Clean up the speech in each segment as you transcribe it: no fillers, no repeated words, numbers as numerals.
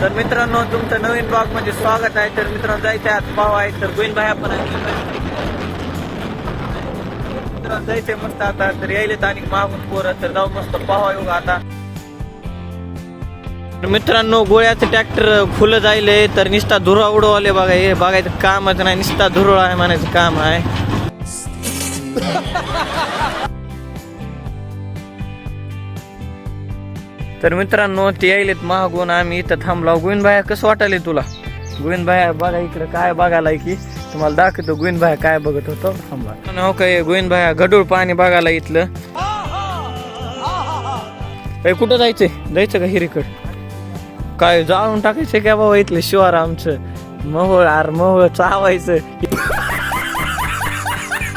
तर मित्रांनो तुमचं नवीन ब्लॉग मध्ये स्वागत आहे. तर मित्रांनो जायचं आहे पाव आहे तर गोविंद भाई आपण मित्रांनो जायचंय मस्त आता. तर यायलेत आणि मागून पोरं तर जाऊ मस्त पाव येऊ आता. तर मित्रांनो गोळ्याचं ट्रॅक्टर फुलं जायले तर निस्ता धुरा उडवले बघा. हे बघायचं कामच नाही, निस्ता धुरळा आहे म्हणायचं काम आहे. तर मित्रांनो ते यायलेत मागून आम्ही इथं थांबलो. गोविंद भाया कसं वाटायले तुला? गोविंद भाया बघा इकडे काय बघायला की तुम्हाला दाखवतो. गोविंद भाया काय बघत होतो थांबा. हो काय गोविंद भाया गडूळ पाणी बघायला इथलं. कुठं जायचंय? जायचं का हिरीकड? काय जाळून टाकायचं का बाबा इथलं शिवार आमचं? मोहोळ मोहोळ चावायचं.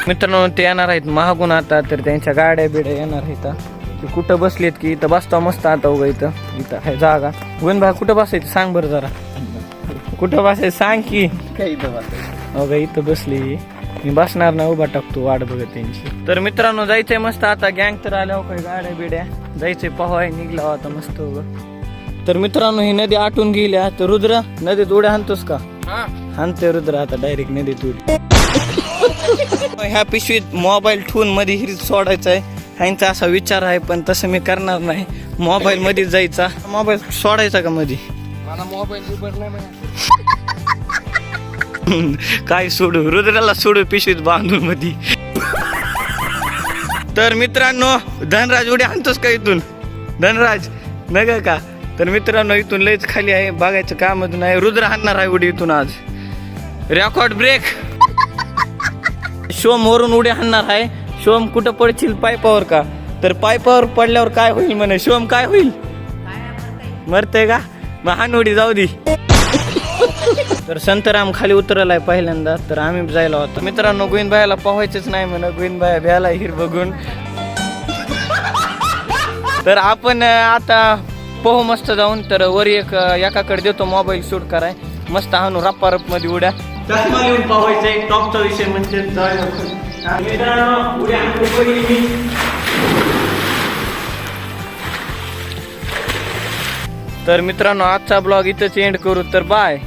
मित्रांनो ते येणार आहेत मागून आता. तर त्यांच्या गाड्या बिड्या येणार आहेत. कुठं बसलेत की इथं बसता मस्त आता उगा इथं आहे जागा. गोविंद भाई कुठं बसायचं सांग बरं जरा. कुठं बसायचं सांग की. हो का इथं बसली मी बसणार ना, उभा टाकतो वाट बघत त्यांची. तर मित्रांनो जायचंय मस्त आता. गँग तर आल्या हो काही गाड्या बिड्या जायचंय पहाय निघला आता मस्त उगा. तर मित्रांनो ही नदी आटून गेल्या. तर रुद्र नदीत उड्या हाणतोस का? हाणते रुद्र आता डायरेक्ट नदीत उडी. ह्या पिशवीत मोबाईल ठेवून मध्ये हिरीत सोडायचा आहे. ह्यांचा असा विचार आहे पण तसं मी करणार नाही. मोबाईल मध्ये जायचा, मोबाईल सोडायचा का मध्ये? मला मोबाईल काय सोडू? रुद्राला सोडू पिशवीत बांधून मध्ये. तर मित्रांनो धनराज उडी आणतोस का इथून? धनराज नग का? तर मित्रांनो इथून लयच खाली आहे बघायचं काम नाही. रुद्र हाणणार आहे उडी इथून आज. Record break. शोम वरून उडी हाणणार आहे. शोम कुठं पडशील? पायपावर का? तर पायपावर पडल्यावर काय होईल म्हणे? शोम काय होईल? मरते का? मग हाण उडी जाऊ दे. तर संतराम खाली उतरलाय पहिल्यांदा. तर आम्ही जायला होता. मित्रांनो गोविंद भाईला पोहायचंच नाही म्हणे. गोविंद भाई भ्याला हिर बघून. तर आपण आता पोहू मस्त जाऊन. तर वर एकाकडे देतो मोबाईल शूट कराय मस्त हाणू रप्पा रप मध्ये उड्या. चष्मा लिहून पोहायचंय टॉपचा विषय म्हणजे. तर मित्रांनो आजचा ब्लॉग इथंच एंड करू. तर बाय.